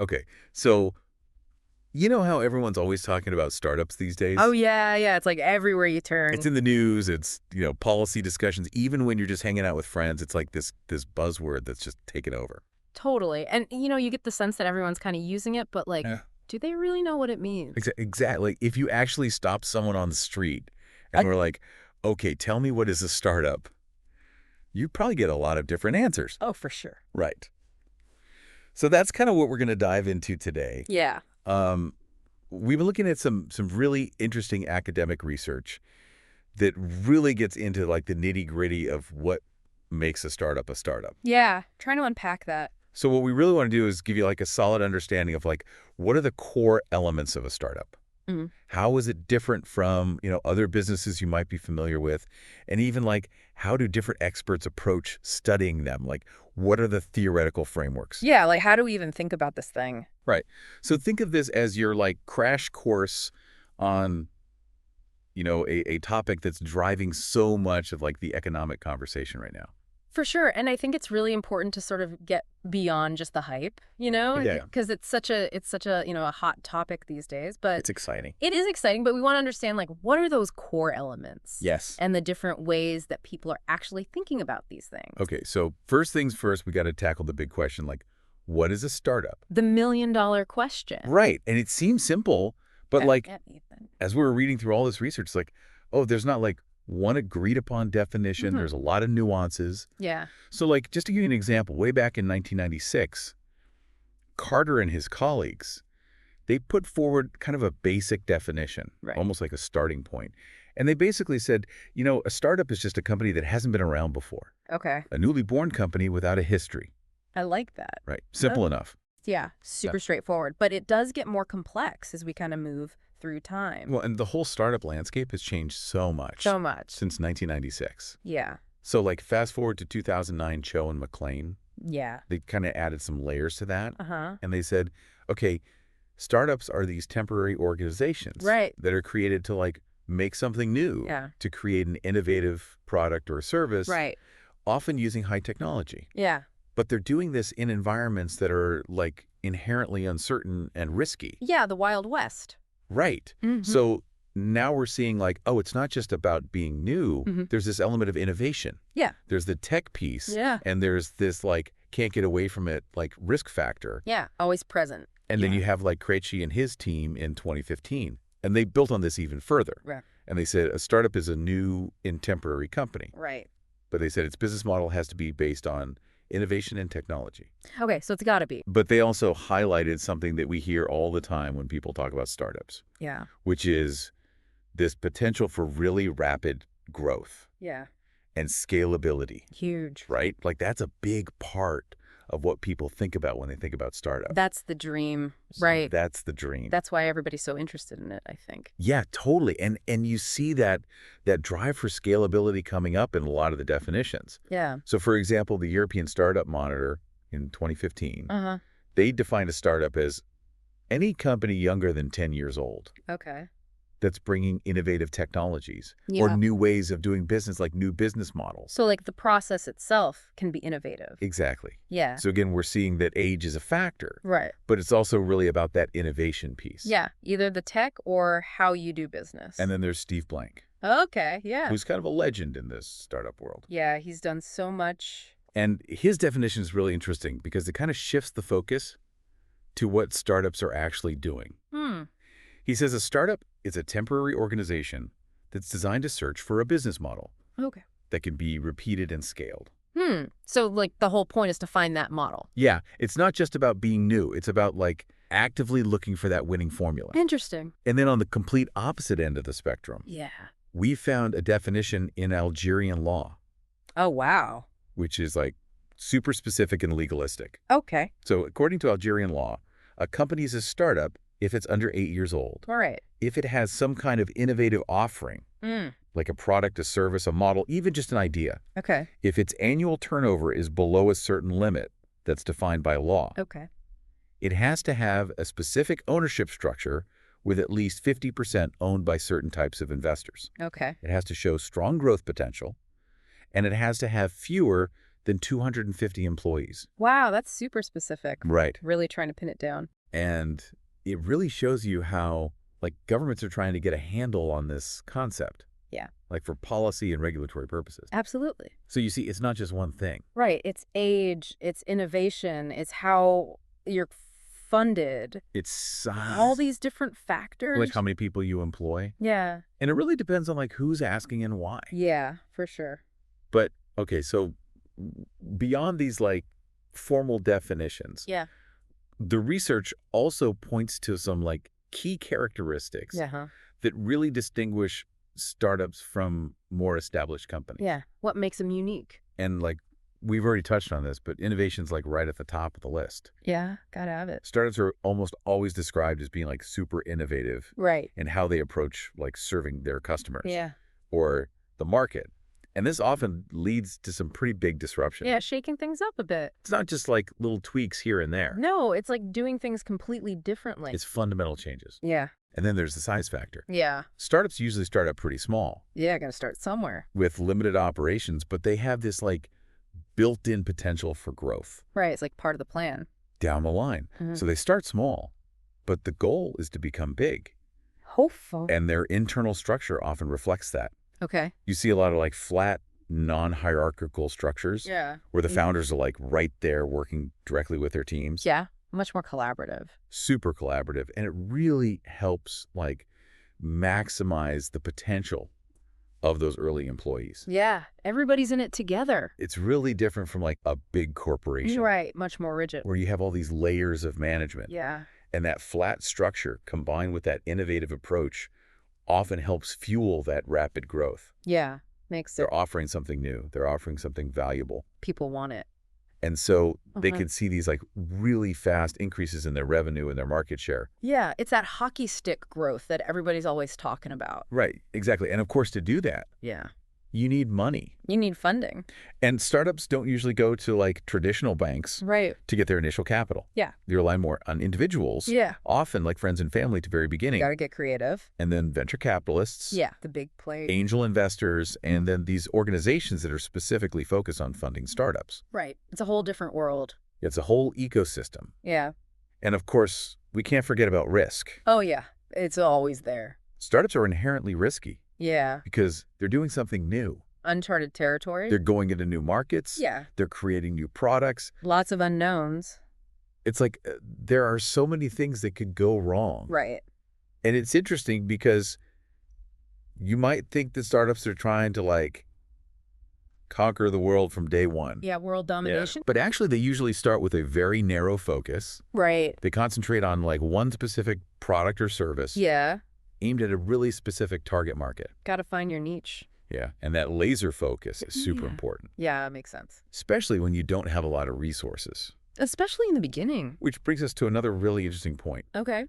Okay. So, you know how everyone's always talking about startups these days? Oh, yeah, yeah. It's like everywhere you It's turn. in the news, it's, policy discussions. Even when you're just hanging out with friends, it's like this buzzword that's just taken over. Totally. And, you get the sense that everyone's kind of using it, but like, Yeah. do they really know what it means? Exactly. If you actually stop someone on the street and were like, okay, tell me what is a startup, you'd probably get a lot of different answers. Oh, for sure. Right. So that's kind of what we're going to dive into today. Yeah. Um, we've been looking at some really interesting academic research that really gets into like the nitty-gritty of what makes a startup a startup. Yeah. Trying to unpack that. So what we really want to do is give you like a solid understanding of like what are the core elements of a startup? Mm. How is it different from, other businesses you might be familiar with? And even like how do different experts approach studying them? Like what are the theoretical frameworks? Yeah. Like, how do we even think about this thing? Right. So think of this as your like crash course on, a topic that's driving so much of like the economic conversation right now. For sure. And I think it's really important to sort of get beyond just the hype, Yeah. because it's such a, a hot topic these days. But It's exciting. it is exciting, but we want to understand, like, what are those core elements? Yes. And the different ways that people are actually thinking about these things. Okay. So first things first, we got to tackle the big question, like, what is a startup? The $1 million question. Right. And it seems simple, but like, Yeah, Ethan. as we were reading through all this research, it's like, oh, there's not like one agreed upon definition. Mhm. There's a lot of nuances. Yeah. So like, just to give you an example, way back in 1996, Carter and his colleagues, they put forward kind of a basic definition, Right. almost like a starting point. And they basically said, a startup is just a company that hasn't been around before, Okay. a newly born company without a history. I like that. Right. Simple enough. Yeah. Super straightforward. But it does get more complex as we kind of move through time. Well, and the whole startup landscape has changed so much So much. since 1996. Yeah. So like fast forward to 2009, Cho and McLean, Yeah. they kind of added some layers to that. Uh-huh. And they said, okay, startups are these temporary organizations Right. that are created to like make something new, Yeah. to create an innovative product or service, Right. often using high technology. Yeah. But they're doing this in environments that are like inherently uncertain and risky. Yeah. The Wild West. Right. Mhm. So now we're seeing like, oh, it's not just about being new. Mhm. There's this element of innovation. Yeah. There's the tech piece. Yeah. And there's this like can't get away from it like risk factor. Yeah. Always present. And then Yeah. you have like Krejci and his team in 2015. And they built on this even further. Right. And they said a startup is a new and temporary company. Right. But they said its business model has to be based on innovation and technology. Okay. So it's got to be. But they also highlighted something that we hear all the time when people talk about startups, Yeah. which is this potential for really rapid growth Yeah. and scalability, Huge. right? Like that's a big part of what people think about when they think about startup. That's the dream. Right. That's the dream. That's why everybody's so interested in it, I think. Yeah, totally. And you see that drive for scalability coming up in a lot of the definitions. Yeah. So for example, the European Startup Monitor in 2015, Uh-huh. they defined a startup as any company younger than 10 years old Okay. that's bringing innovative technologies or Yeah. new ways of doing business, like new business models. So, like, the process itself can be innovative. Exactly. Yeah. So again, we're seeing that age is a factor, Right. but it's also really about that innovation piece. Yeah. Either the tech or how you do business. And then there's Steve Blank, Okay. Yeah. who's kind of a legend in this startup world. Yeah. He's done so much. And his definition is really interesting because it kind of shifts the focus to what startups are actually doing. Hmm. He says a startup is a temporary organization that's designed to search for a business model Okay. that can be repeated and scaled. So, like, the whole point is to find that model. Yeah, it's not just about being new. It's about like actively looking for that winning formula. Interesting. And then on the complete opposite end of the spectrum, Yeah. we found a definition in Algerian law, Oh, wow. which is like super specific and legalistic. Okay. So according to Algerian law, a company is a startup if it's under 8 years old, All right. if it has some kind of innovative offering, Mm. like a product, a service, a model, even just an idea, Okay. if its annual turnover is below a certain limit that's defined by law, Okay. it has to have a specific ownership structure with at least 50% owned by certain types of investors. Okay. It has to show strong growth potential, and it has to have fewer than 250 employees. Wow, that's super specific. Right. Really trying to pin it down. And it really shows you how, like, governments are trying to get a handle on this concept. Yeah. Like for policy and regulatory purposes. Absolutely. So you see, it's not just one thing. Right. It's age, it's innovation, it's how you're funded. It's size. All these different factors. Like how many people you employ. Yeah. And it really depends on like who's asking and why. Yeah, for sure. But, okay, so beyond these like formal definitions, Yeah. the research also points to some like key characteristics Yeah. that really distinguish startups from more established companies. Yeah. What makes them unique? And like we've already touched on this, but innovation's like right at the top of the list. Yeah, gotta have it. Startups are almost always described as being like super innovative Right. in how they approach like serving their customers Yeah. or the market. And this often leads to some pretty big disruption. Yeah, shaking things up a bit. It's not just like little tweaks here and there. No, it's like doing things completely differently. It's fundamental changes. Yeah. And then there's the size factor. Yeah. Startups usually start out pretty small Yeah, gotta start somewhere. with limited operations, but they have this like built-in potential for growth Right, it's like part of the plan. down the line. Mhm. So they start small, but the goal is to become big. Hopeful. And their internal structure often reflects that. Okay. You see a lot of like flat, non-hierarchical structures Yeah. where the founders are like right there working directly with their teams. Yeah. Much more collaborative. Super collaborative. And it really helps like maximize the potential of those early employees. Yeah. Everybody's in it together. It's really different from like a big corporation Right. Much more rigid. where you have all these layers of management. Yeah. And that flat structure combined with that innovative approach often helps fuel that rapid growth. Yeah. Makes it. They're offering something new. They're offering something valuable. People want it. And so they Uh-huh. can see these like really fast increases in their revenue and their market share. Yeah. It's that hockey stick growth that everybody's always talking about. Right, exactly. And of course, to do that, Yeah. you need money. You need funding. And startups don't usually go to like traditional banks Right. to get their initial capital. Yeah. They rely more on individuals, Yeah. often like friends and family at the very You beginning, gotta get creative. and then venture capitalists, Yeah. The big play. angel investors, and then these organizations that are specifically focused on funding startups. Right. It's a whole different world. It's a whole ecosystem. Yeah. And of course, we can't forget about risk. Oh, yeah. It's always there. Startups are inherently risky Yeah. because they're doing something new. Uncharted territory. They're going into new markets. Yeah. They're creating new products. Lots of unknowns. It's like there are so many things that could go wrong. Right. And it's interesting because you might think that startups are trying to like conquer the world from day one. Yeah. World domination. But actually, they usually start with a very narrow focus. Right. They concentrate on like one specific product or service Yeah. aimed at a really specific target market. Gotta find your niche. Yeah. And that laser focus is super Yeah. important, Yeah. It makes sense. especially when you don't have a lot of resources. Especially in the beginning. Which brings us to another really interesting point Okay.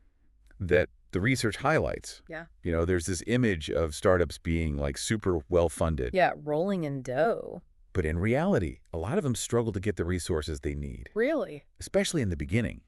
that the research highlights. Yeah. You know, there's this image of startups being like super well funded. Yeah. Rolling in dough. But in reality, a lot of them struggle to get the resources they need, Really? especially in the beginning.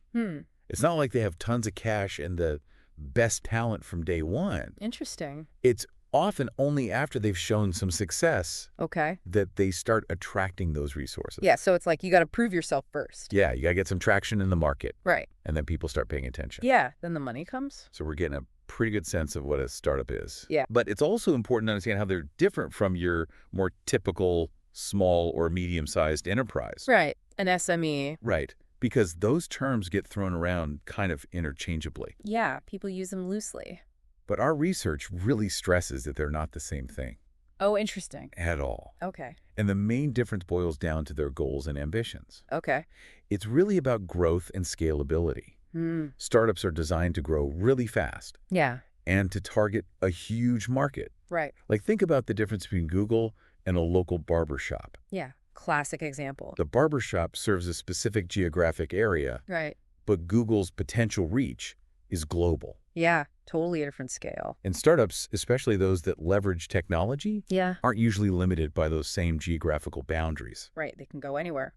It's not like they have tons of cash and the best talent from day one. Interesting. It's often only after they've shown some success Okay. that they start attracting those resources. Yeah. So it's like you gotta prove yourself first. Yeah, you got to get some traction in the market, Right. and then people start paying attention. Yeah. Then the money comes. So we're getting a pretty good sense of what a startup is. Yeah. But it's also important to understand how they're different from your more typical small or medium-sized enterprise. Right. An SME. Right. Because those terms get thrown around kind of interchangeably. Yeah. People use them loosely. But our research really stresses that they're not the same thing Oh, interesting. at all. Okay. And the main difference boils down to their goals and ambitions. Okay. It's really about growth and scalability. Startups are designed to grow really fast Yeah. and to target a huge market. Right. Like think about the difference between Google and a local barber shop. Yeah. Classic example. The barber shop serves a specific geographic area, Right. but Google's potential reach is global. Yeah. Totally a different scale. And startups, especially those that leverage technology, Yeah. aren't usually limited by those same geographical boundaries. Right. They can go anywhere.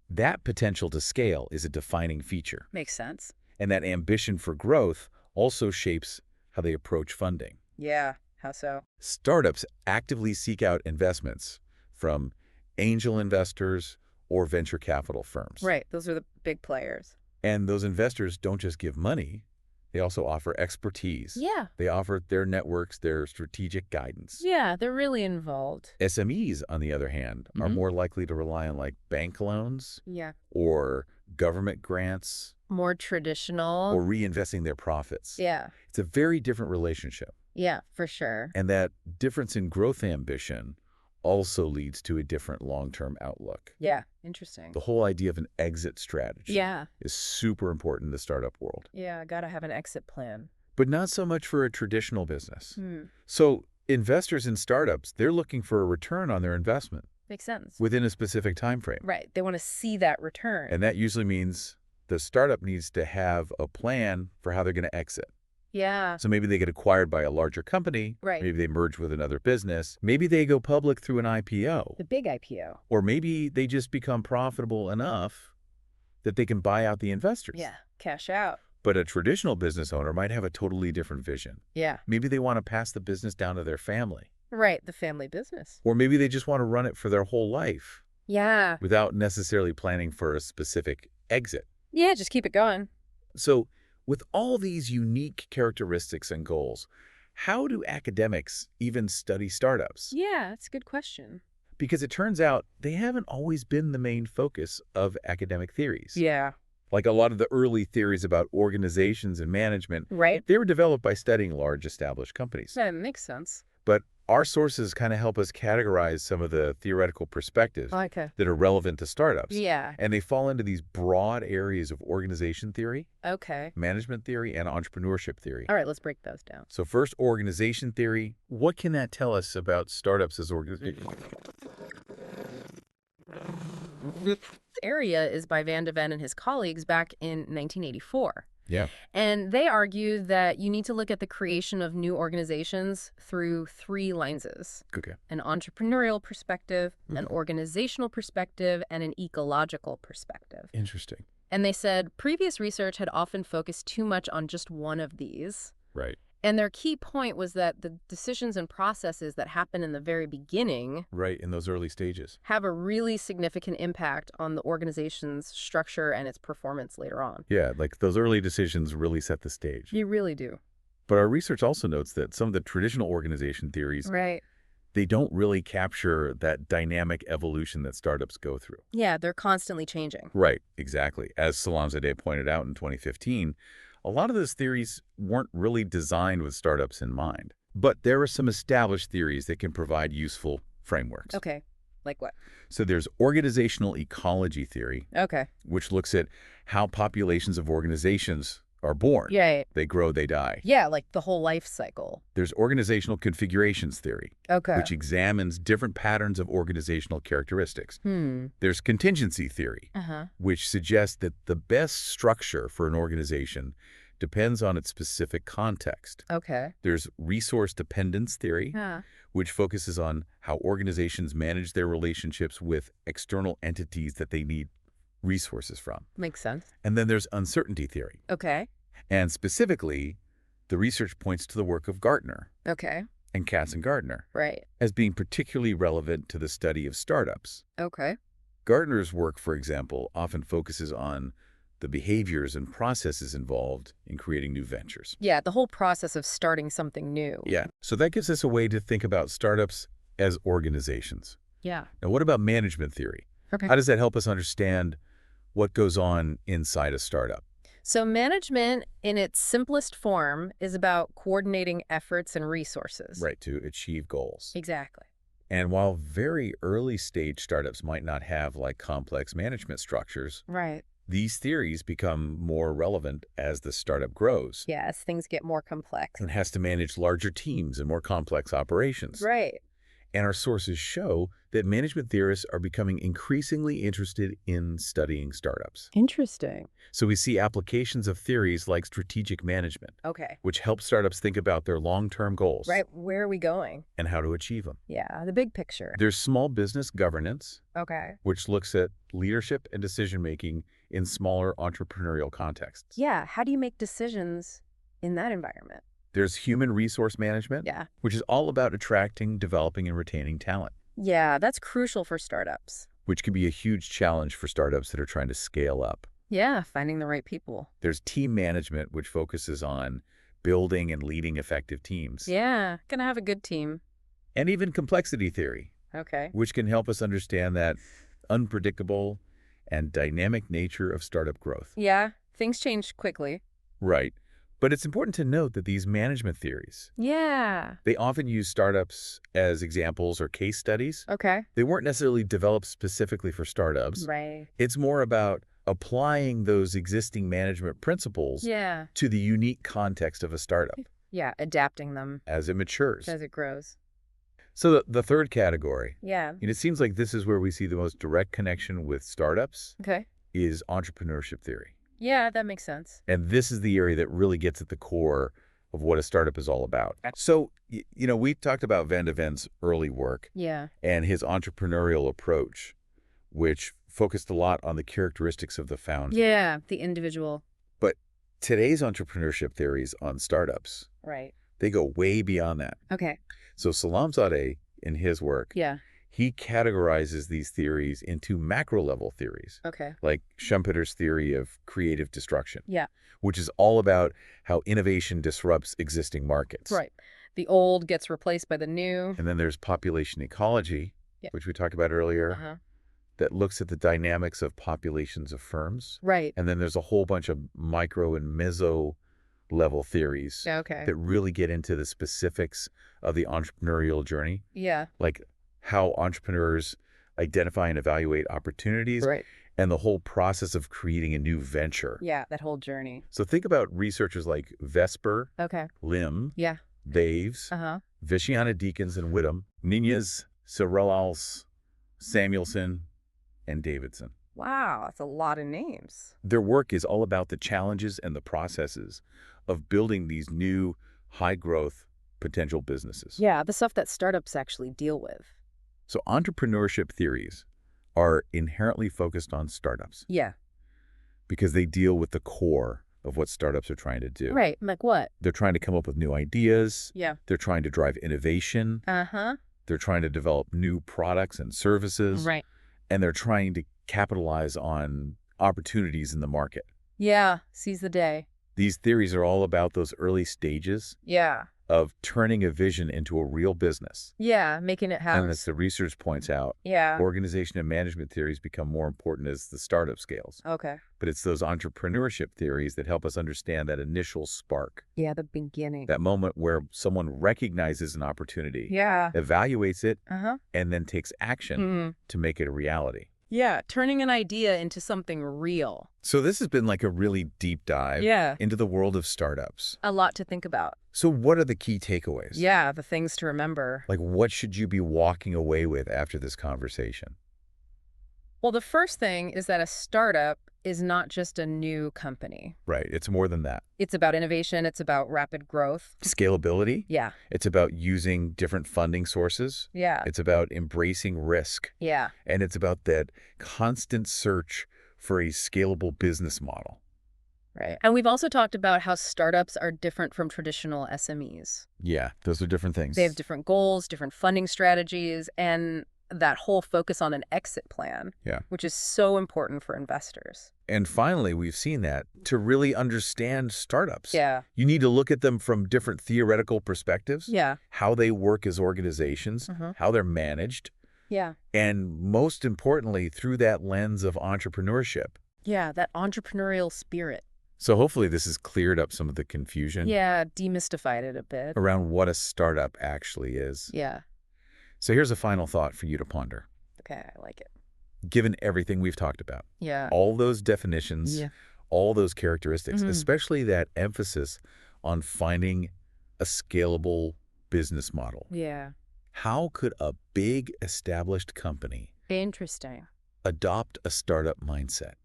That potential to scale is a defining feature. Makes sense. And that ambition for growth also shapes how they approach funding. Yeah. How so? Startups actively seek out investments from angel investors or venture capital firms. Right. Those are the big players. And those investors don't just give money, they also offer expertise. Yeah. They offer their networks, their strategic guidance. Yeah, they're really involved. SMEs, on the other hand, are more likely to rely on like bank loans Yeah. or government grants More traditional. or reinvesting their profits. Yeah. It's a very different relationship. Yeah, for sure. And that difference in growth ambition also leads to a different long-term outlook. Yeah. Interesting. The whole idea of an exit strategy Yeah. is super important in the startup world, Yeah, gotta have an exit plan. but not so much for a traditional business. Hmm. So investors in startups, they're looking for a return on their investment Makes sense. within a specific time frame. Right. They want to see that return. And that usually means the startup needs to have a plan for how they're going to exit. Yeah. So maybe they get acquired by a larger company. Right. Maybe they merge with another business. Maybe they go public through an IPO. The big IPO. Or maybe they just become profitable enough that they can buy out the investors. Yeah. Cash out. But a traditional business owner might have a totally different vision. Yeah. Maybe they want to pass the business down to their family. Right. The family business. Or maybe they just want to run it for their whole life Yeah. without necessarily planning for a specific exit. Yeah. Just keep it going. So with all these unique characteristics and goals, how do academics even study startups? Yeah. That's a good question. Because it turns out they haven't always been the main focus of academic theories. Yeah. Like a lot of the early theories about organizations and management, Right. they were developed by studying large established companies. That makes sense. But our sources kind of help us categorize some of the theoretical perspectives Okay. that are relevant to startups. Yeah. And they fall into these broad areas of organization theory, Okay. management theory, and entrepreneurship theory. All right. Let's break those down. So first, organization theory. What can that tell us about startups as organizations? This area is by Van de Ven and his colleagues back in 1984. Yeah. And they argue that you need to look at the creation of new organizations through three lenses: Okay. an entrepreneurial perspective, an organizational perspective, and an ecological perspective. Interesting. And they said previous research had often focused too much on just one of these. Right. And their key point was that the decisions and processes that happen in the very beginning Right, in those early stages. have a really significant impact on the organization's structure and its performance later on. Yeah, like those early decisions really set the stage. You really do. But our research also notes that some of the traditional organization theories, Right. they don't really capture that dynamic evolution that startups go through. Yeah, they're constantly changing. Right, exactly. As Salamzadeh pointed out in 2015, a lot of those theories weren't really designed with startups in mind. But there are some established theories that can provide useful frameworks. Okay. Like what? So there's organizational ecology theory, Okay. which looks at how populations of organizations are born. Yeah. They grow, they die. Yeah, like the whole life cycle. There's organizational configurations theory, Okay. which examines different patterns of organizational characteristics. Hmm. There's contingency theory, Uh-huh. which suggests that the best structure for an organization depends on its specific context. Okay. There's resource dependence theory, Yeah. which focuses on how organizations manage their relationships with external entities that they need resources from. Makes sense. And then there's uncertainty theory. Okay. And specifically, the research points to the work of Gartner Okay. and Katz and Gardner Right. as being particularly relevant to the study of startups. Okay. Gartner's work, for example, often focuses on the behaviors and processes involved in creating new ventures. Yeah, the whole process of starting something new. Yeah. So that gives us a way to think about startups as organizations. Yeah. Now, what about management theory? Okay. How does that help us understand what goes on inside a startup? So management in its simplest form is about coordinating efforts and resources. Right, to achieve goals. Exactly. And while very early stage startups might not have like complex management structures, Right. these theories become more relevant as the startup grows Yeah, as things get more complex. and has to manage larger teams and more complex operations. Right. And our sources show that management theorists are becoming increasingly interested in studying startups. Interesting. So we see applications of theories like strategic management, Okay. which help startups think about their long-term goals Right. Where are we going? and how to achieve them. Yeah, the big picture. There's small business governance, Okay. which looks at leadership and decision-making in smaller entrepreneurial contexts. Yeah, how do you make decisions in that environment? There's human resource management, Yeah. which is all about attracting, developing, and retaining talent. Yeah, that's crucial for startups. which can be a huge challenge for startups that are trying to scale up. Yeah, finding the right people. There's team management, which focuses on building and leading effective teams. Yeah, gonna have a good team. And even complexity theory, Okay. which can help us understand that unpredictable and dynamic nature of startup growth. Yeah, things change quickly. Right. But it's important to note that these management theories, Yeah. they often use startups as examples or case studies. Okay. They weren't necessarily developed specifically for startups. Right. It's more about applying those existing management principles Yeah. to the unique context of a startup Yeah, adapting them as it matures. as it grows. So the third category, Yeah. and it seems like this is where we see the most direct connection with startups, Okay. is entrepreneurship theory. Yeah, that makes sense. And this is the area that really gets at the core of what a startup is all about. So, we talked about Van de Ven's early work Yeah. and his entrepreneurial approach, which focused a lot on the characteristics of the founder. Yeah, the individual. But today's entrepreneurship theories on startups, Right. they go way beyond that. Okay. So Salamzadeh, in his work, Yeah. he categorizes these theories into macro-level theories, Okay. like Schumpeter's theory of creative destruction, Yeah. which is all about how innovation disrupts existing markets. Right. The old gets replaced by the new. And then there's population ecology, Yeah. which we talked about earlier, Uh-huh. that looks at the dynamics of populations of firms. Right. And then there's a whole bunch of micro and meso level theories Yeah, okay. that really get into the specifics of the entrepreneurial journey, Yeah. like how entrepreneurs identify and evaluate opportunities Right. and the whole process of creating a new venture. Yeah, that whole journey. So think about researchers like Vesper, Okay. Lim, Yeah. Daves, Uh-huh. Vishyana Deakins and Whittam, Nunez, Sorrells, Samuelson, and Davidson. Wow, that's a lot of names. Their work is all about the challenges and the processes of building these new high-growth potential businesses. Yeah, the stuff that startups actually deal with. So entrepreneurship theories are inherently focused on startups Yeah. because they deal with the core of what startups are trying to do. Right. Like what? They're trying to come up with new ideas. Yeah. They're trying to drive innovation. Uh-huh. They're trying to develop new products and services. Right. And they're trying to capitalize on opportunities in the market. Yeah. Seize the day. These theories are all about those early stages Yeah. of turning a vision into a real business. Yeah. Making it And happen. as the research points out, Yeah. organization and management theories become more important as the startup scales. Okay. But it's those entrepreneurship theories that help us understand that initial spark, Yeah, the beginning. that moment where someone recognizes an opportunity, Yeah. evaluates it, Uh-huh. and then takes action Mm. to make it a reality. Yeah, turning an idea into something real. So this has been like a really deep dive Yeah. into the world of startups. A lot to think about. So what are the key takeaways? Yeah, the things to remember. Like what should you be walking away with after this conversation? Well, the first thing is that a startup is not just a new company. Right. It's more than that. It's about innovation. It's about rapid growth. Scalability. Yeah. It's about using different funding sources. Yeah. It's about embracing risk. Yeah. And it's about that constant search for a scalable business model. Right. And we've also talked about how startups are different from traditional SMEs. Yeah, those are different things. They have different goals, different funding strategies, and that whole focus on an exit plan, Yeah. which is so important for investors. And finally, we've seen that to really understand startups, Yeah. you need to look at them from different theoretical perspectives, Yeah. how they work as organizations, Mhm. how they're managed, Yeah. and most importantly, through that lens of entrepreneurship. Yeah. That entrepreneurial spirit. So hopefully this has cleared up some of the confusion Yeah. Demystified it a bit. around what a startup actually is. Yeah. So here's a final thought for you to ponder. Okay. I like it. Given everything we've talked about, Yeah. all those definitions, Yeah. all those characteristics, Mhm. especially that emphasis on finding a scalable business model, Yeah. how could a big established company Interesting. adopt a startup mindset?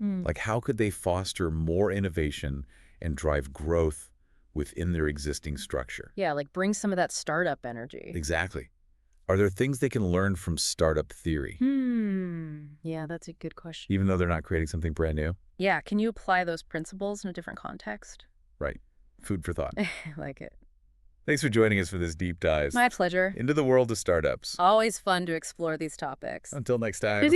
Mm. Like how could they foster more innovation and drive growth within their existing structure? Yeah. Like bring some of that startup energy. Exactly. Are there things they can learn from startup theory, Yeah, that's a good question. even though they're not creating something brand new? Yeah. Can you apply those principles in a different context? Right. Food for thought. I like it. Thanks for joining us for this deep dive My pleasure. into the world of startups. Always fun to explore these topics. Until next time.